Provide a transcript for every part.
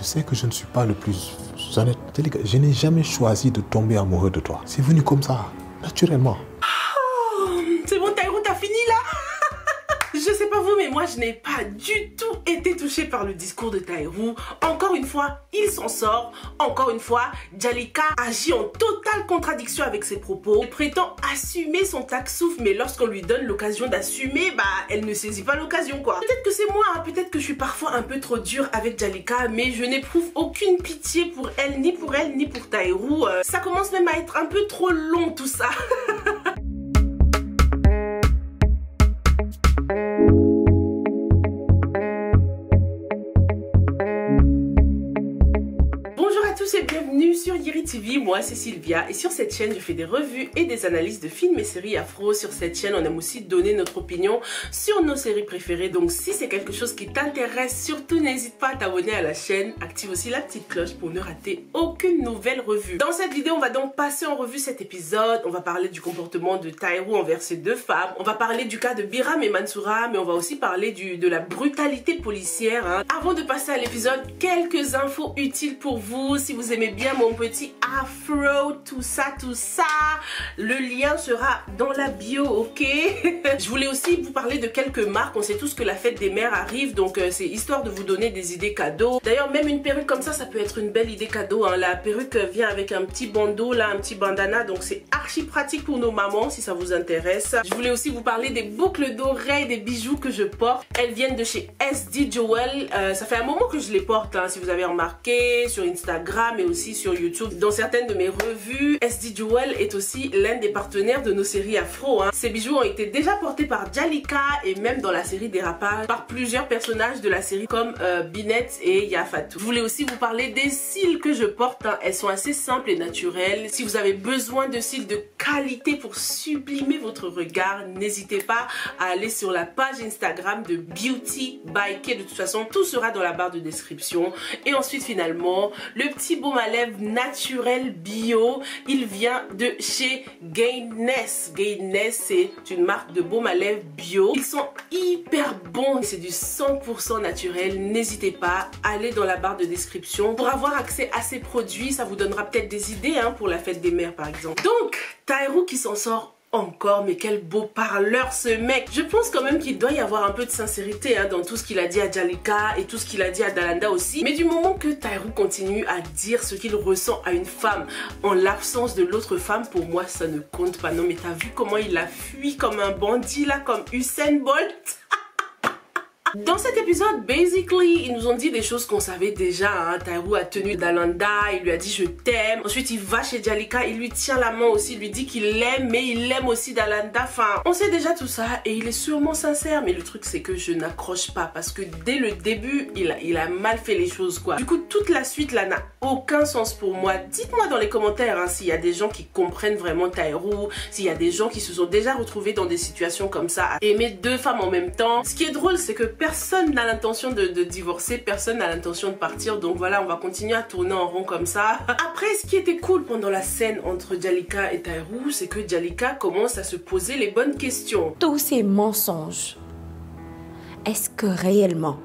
sais que je ne suis pas le plus honnête. Jalika, je n'ai jamais choisi de tomber amoureux de toi. C'est venu comme ça, naturellement. Oh, c'est bon, Taïrou, t'as fini là? Je sais pas vous, mais moi je n'ai pas du tout été touchée par le discours de Taïrou. Encore une fois, il s'en sort. Encore une fois, Jalika agit en totale contradiction avec ses propos. Elle prétend assumer son taxouf, mais lorsqu'on lui donne l'occasion d'assumer, bah elle ne saisit pas l'occasion quoi. Peut-être que c'est moi, hein, peut-être que je suis parfois un peu trop dure avec Jalika, mais je n'éprouve aucune pitié pour elle, ni pour Taïrou. Ça commence même à être un peu trop long tout ça. Et bienvenue sur Yiri TV, moi c'est Sylvia et sur cette chaîne je fais des revues et des analyses de films et séries afro. Sur cette chaîne on aime aussi donner notre opinion sur nos séries préférées, donc si c'est quelque chose qui t'intéresse, surtout n'hésite pas à t'abonner à la chaîne, active aussi la petite cloche pour ne rater aucune nouvelle revue. Dans cette vidéo on va donc passer en revue cet épisode, on va parler du comportement de Taïrou envers ses deux femmes, on va parler du cas de Biram et Mansoura, mais on va aussi parler de la brutalité policière. Hein. Avant de passer à l'épisode, quelques infos utiles pour vous. Si vous aimez bien mon petit afro, tout ça, le lien sera dans la bio, ok? Je voulais aussi vous parler de quelques marques. On sait tous que la fête des mères arrive, donc c'est histoire de vous donner des idées cadeaux. D'ailleurs, même une perruque comme ça peut être une belle idée cadeau. Hein. La perruque vient avec un petit bandeau, là, un petit bandana, donc c'est archi pratique pour nos mamans si ça vous intéresse. Je voulais aussi vous parler des boucles d'oreilles, des bijoux que je porte. Elles viennent de chez SD Jewel. Ça fait un moment que je les porte, hein, si vous avez remarqué, sur Instagram mais aussi sur YouTube. Dans certaines de mes revues, SD Jewel est aussi l'un des partenaires de nos séries afro. Hein. Ces bijoux ont été déjà portés par Jalika et même dans la série Dérapage par plusieurs personnages de la série comme Binette et Yafatou. Je voulais aussi vous parler des cils que je porte. Hein. Elles sont assez simples et naturelles. Si vous avez besoin de cils de qualité pour sublimer votre regard, n'hésitez pas à aller sur la page Instagram de Beauty by K. De toute façon, tout sera dans la barre de description. Et ensuite, finalement, le petit baume à lèvres naturel bio, il vient de chez Gayness. Gayness, c'est une marque de baume à lèvres bio. Ils sont hyper bons, c'est du 100% naturel. N'hésitez pas, allez dans la barre de description pour avoir accès à ces produits. Ça vous donnera peut-être des idées hein, pour la fête des mères par exemple. Donc, Taïrou qui s'en sort encore, mais quel beau parleur ce mec. Je pense quand même qu'il doit y avoir un peu de sincérité hein, dans tout ce qu'il a dit à Jalika et tout ce qu'il a dit à Dalanda aussi. Mais du moment que Taïrou continue à dire ce qu'il ressent à une femme en l'absence de l'autre femme, pour moi ça ne compte pas. Non mais t'as vu comment il a fui comme un bandit là, comme Usain Bolt? Dans cet épisode, basically, ils nous ont dit des choses qu'on savait déjà. Hein. Taïrou a tenu Dalanda, il lui a dit je t'aime. Ensuite, il va chez Jalika, il lui tient la main aussi, il lui dit qu'il l'aime, mais il aime aussi Dalanda. Enfin, on sait déjà tout ça et il est sûrement sincère. Mais le truc, c'est que je n'accroche pas parce que dès le début, il a mal fait les choses quoi. Du coup, toute la suite là n'a aucun sens pour moi. Dites-moi dans les commentaires hein, s'il y a des gens qui comprennent vraiment Taïrou, s'il y a des gens qui se sont déjà retrouvés dans des situations comme ça, à aimer deux femmes en même temps. Ce qui est drôle, c'est que personne n'a l'intention de divorcer, personne n'a l'intention de partir, donc voilà, on va continuer à tourner en rond comme ça. Après, ce qui était cool pendant la scène entre Jalika et Taïrou, c'est que Jalika commence à se poser les bonnes questions. Tous ces mensonges, est-ce que réellement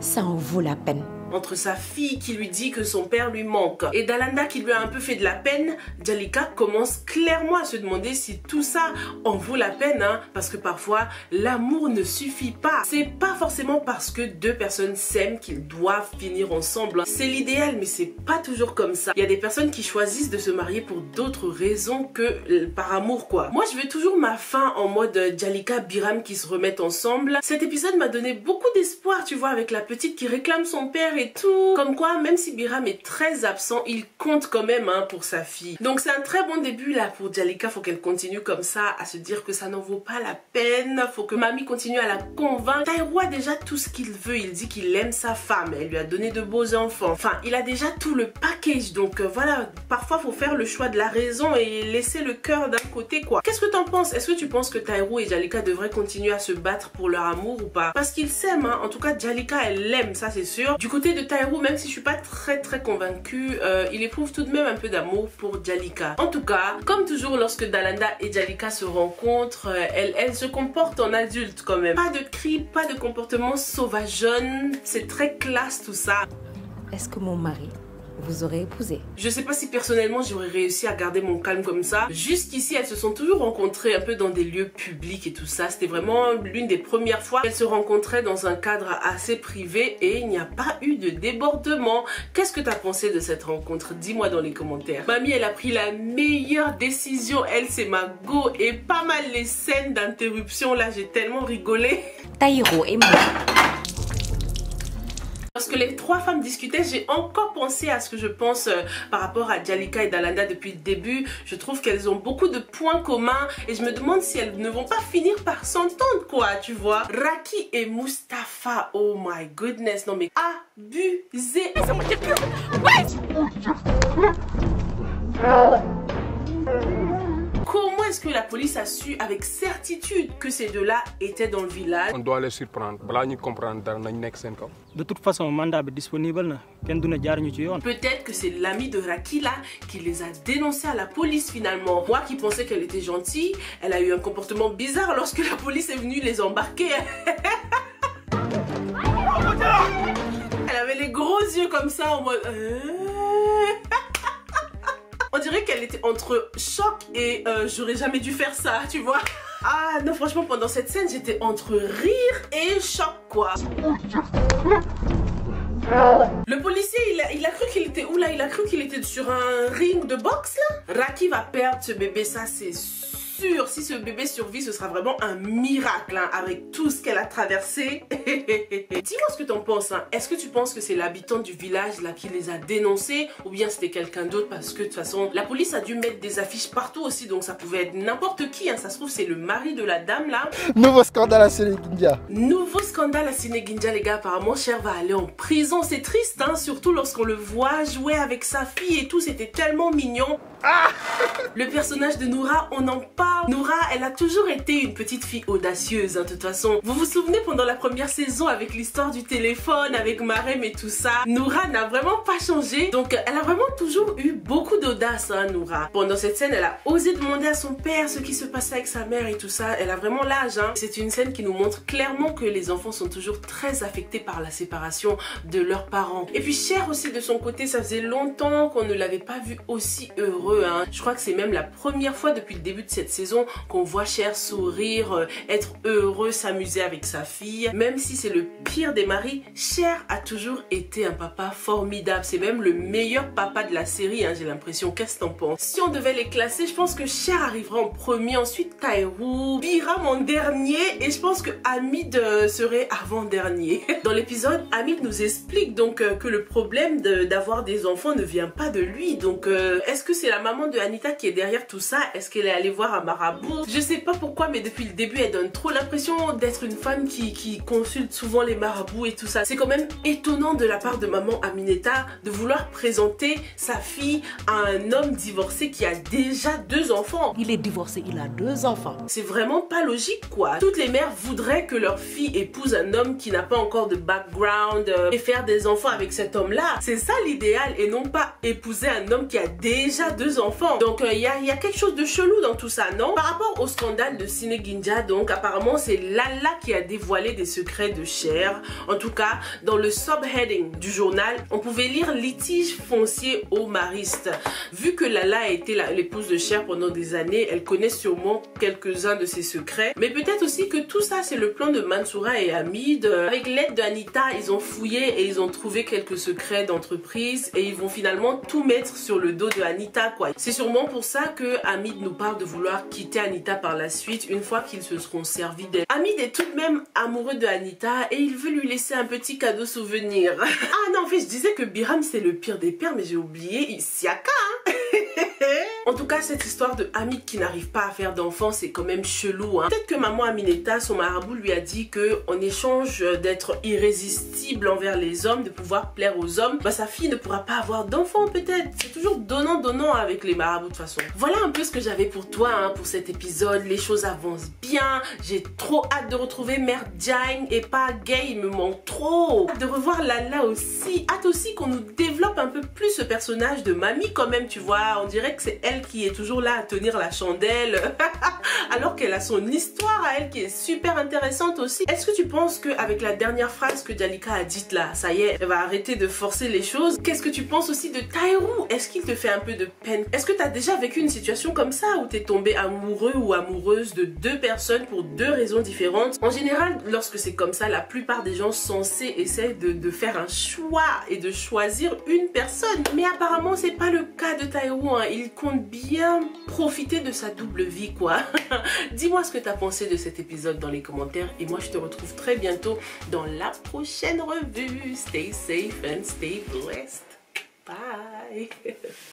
ça en vaut la peine? Entre sa fille qui lui dit que son père lui manque et Dalanda qui lui a un peu fait de la peine, Jalika commence clairement à se demander si tout ça en vaut la peine hein, parce que parfois l'amour ne suffit pas. C'est pas forcément parce que deux personnes s'aiment qu'ils doivent finir ensemble. C'est l'idéal mais c'est pas toujours comme ça. Il y a des personnes qui choisissent de se marier pour d'autres raisons que par amour quoi. Moi je veux toujours ma fin en mode Jalika Biram qui se remettent ensemble. Cet épisode m'a donné beaucoup d'espoir tu vois avec la petite qui réclame son père et tout. Comme quoi, même si Biram est très absent, il compte quand même hein, pour sa fille. Donc c'est un très bon début là pour Jalika. Faut qu'elle continue comme ça à se dire que ça n'en vaut pas la peine. Faut que mamie continue à la convaincre. Taïrou a déjà tout ce qu'il veut. Il dit qu'il aime sa femme. Elle lui a donné de beaux enfants. Enfin, il a déjà tout le package. Donc voilà, parfois faut faire le choix de la raison et laisser le cœur d'un côté quoi. Qu'est-ce que t'en penses? Est-ce que tu penses que Taïrou et Jalika devraient continuer à se battre pour leur amour ou pas? Parce qu'ils s'aiment hein. En tout cas, Jalika elle l'aime, ça c'est sûr. Du côté de Taïrou, même si je suis pas très convaincue, il éprouve tout de même un peu d'amour pour Jalika. En tout cas, comme toujours lorsque Dalanda et Jalika se rencontrent, elles se comportent en adultes quand même. Pas de cris, pas de comportement sauvageonne, c'est très classe tout ça. est-ce que mon mari vous aurait épousé? Je sais pas si personnellement j'aurais réussi à garder mon calme comme ça. Jusqu'ici, elles se sont toujours rencontrées un peu dans des lieux publics et tout ça. C'était vraiment l'une des premières fois qu'elles se rencontraient dans un cadre assez privé et il n'y a pas eu de débordement. Qu'est-ce que tu as pensé de cette rencontre? Dis-moi dans les commentaires. Mamie, elle a pris la meilleure décision. Elle, c'est ma go, et pas mal les scènes d'interruption là, j'ai tellement rigolé. Taïro et moi. Lorsque les trois femmes discutaient, j'ai encore pensé à ce que je pense par rapport à Jalika et Dalanda depuis le début. Je trouve qu'elles ont beaucoup de points communs et je me demande si elles ne vont pas finir par s'entendre, quoi, tu vois. Raki et Mustapha, oh my goodness, non mais abusé. Comment est-ce que la police a su avec certitude que ces deux-là étaient dans le village? On doit les surprendre. De toute façon, le mandat est disponible. Peut-être que c'est l'ami de Raki là qui les a dénoncés à la police finalement. Moi qui pensais qu'elle était gentille, elle a eu un comportement bizarre lorsque la police est venue les embarquer. Elle avait les gros yeux comme ça en mode... On dirait qu'elle était entre choc et j'aurais jamais dû faire ça, tu vois. Ah non, franchement, pendant cette scène, j'étais entre rire et choc, quoi. Le policier, il a cru qu'il était où là? Il a cru qu'il était sur un ring de boxe là. Raki va perdre ce bébé, ça c'est sûr. Si ce bébé survit, ce sera vraiment un miracle hein, avec tout ce qu'elle a traversé. Dis-moi ce que t'en penses. Hein. Est-ce que tu penses que c'est l'habitant du village là qui les a dénoncés ou bien c'était quelqu'un d'autre? Parce que de toute façon, la police a dû mettre des affiches partout aussi, donc ça pouvait être n'importe qui. Hein. Ça se trouve, c'est le mari de la dame là. Nouveau scandale à Sénégindia. Nouveau scandale à Sénégindia, les gars. Apparemment, Cher va aller en prison. C'est triste, hein, surtout lorsqu'on le voit jouer avec sa fille et tout. C'était tellement mignon. Ah, le personnage de Noura, on en parle. Noura, elle a toujours été une petite fille audacieuse, hein, de toute façon. Vous vous souvenez pendant la première saison avec l'histoire du téléphone, avec Marem et tout ça. Noura n'a vraiment pas changé. Donc, elle a vraiment toujours eu beaucoup d'audace, hein, Noura. Pendant cette scène, elle a osé demander à son père ce qui se passait avec sa mère et tout ça. Elle a vraiment l'âge, hein. C'est une scène qui nous montre clairement que les enfants sont toujours très affectés par la séparation de leurs parents. Et puis, Cher aussi, de son côté, ça faisait longtemps qu'on ne l'avait pas vu aussi heureux, hein. Je crois que c'est même la première fois depuis le début de cette saison qu'on voit Cher sourire, être heureux, s'amuser avec sa fille. Même si c'est le pire des maris, Cher a toujours été un papa formidable. C'est même le meilleur papa de la série, hein, j'ai l'impression. Qu'est-ce que t'en penses? Si on devait les classer, je pense que Cher arrivera en premier, ensuite Taïrou, Biram en dernier et je pense que Hamid serait avant-dernier. Dans l'épisode, Hamid nous explique donc que le problème d'avoir des enfants ne vient pas de lui. Donc est-ce que c'est la maman de Anita qui est derrière tout ça? Est-ce qu'elle est allée voir un marabout? Je sais pas pourquoi, mais depuis le début, elle donne trop l'impression d'être une femme qui consulte souvent les marabouts et tout ça. C'est quand même étonnant de la part de maman Aminata de vouloir présenter sa fille à un homme divorcé qui a déjà 2 enfants. Il est divorcé, il a 2 enfants. C'est vraiment pas logique, quoi. Toutes les mères voudraient que leur fille épouse un homme qui n'a pas encore de background et faire des enfants avec cet homme-là. C'est ça l'idéal et non pas épouser un homme qui a déjà 2 enfants. Donc il y a quelque chose de chelou dans tout ça, non? Par rapport au scandale de Sénégindia, donc apparemment c'est Lala qui a dévoilé des secrets de Cher. En tout cas, dans le subheading du journal, on pouvait lire litige foncier au mariste. Vu que Lala a été l'épouse de Cher pendant des années, elle connaît sûrement quelques-uns de ses secrets. Mais peut-être aussi que tout ça c'est le plan de Mansoura et Hamid. Avec l'aide d'Anita, ils ont fouillé et ils ont trouvé quelques secrets d'entreprise et ils vont finalement tout mettre sur le dos de Anita, quoi. C'est sûrement pour ça que Hamid nous parle de vouloir quitter Anita par la suite une fois qu'ils se seront servis d'elle. Hamid est tout de même amoureux de Anita et il veut lui laisser un petit cadeau souvenir. Ah non, en fait je disais que Biram c'est le pire des pères, mais j'ai oublié Isiaka, hein. En tout cas, cette histoire de Hamid qui n'arrive pas à faire d'enfants, c'est quand même chelou, hein. Peut-être que maman Aminata, son marabout, lui a dit que en échange d'être irrésistible envers les hommes, de pouvoir plaire aux hommes, bah sa fille ne pourra pas avoir d'enfants, peut-être. C'est toujours donnant-donnant avec les marabouts de toute façon. Voilà un peu ce que j'avais pour toi, hein, pour cet épisode. Les choses avancent bien. J'ai trop hâte de retrouver Mère Diagne et pas Gay, il me manque trop. Hâte de revoir Lala aussi. Hâte aussi qu'on nous développe un peu plus ce personnage de mamie quand même, tu vois. On dirait que c'est elle elle qui est toujours là à tenir la chandelle alors qu'elle a son histoire à elle qui est super intéressante aussi. Est-ce que tu penses qu'avec la dernière phrase que Jalika a dite là, ça y est, elle va arrêter de forcer les choses? Qu'est-ce que tu penses aussi de Taïrou? Est-ce qu'il te fait un peu de peine? Est-ce que tu as déjà vécu une situation comme ça où tu es tombé amoureux ou amoureuse de deux personnes pour deux raisons différentes? En général, lorsque c'est comme ça, la plupart des gens censés essaient de faire un choix et de choisir une personne. Mais apparemment, c'est pas le cas de Taïrou, hein. Il compte bien profiter de sa double vie, quoi. Dis-moi ce que tu as pensé de cet épisode dans les commentaires et moi je te retrouve très bientôt dans la prochaine revue. Stay safe and stay blessed. Bye.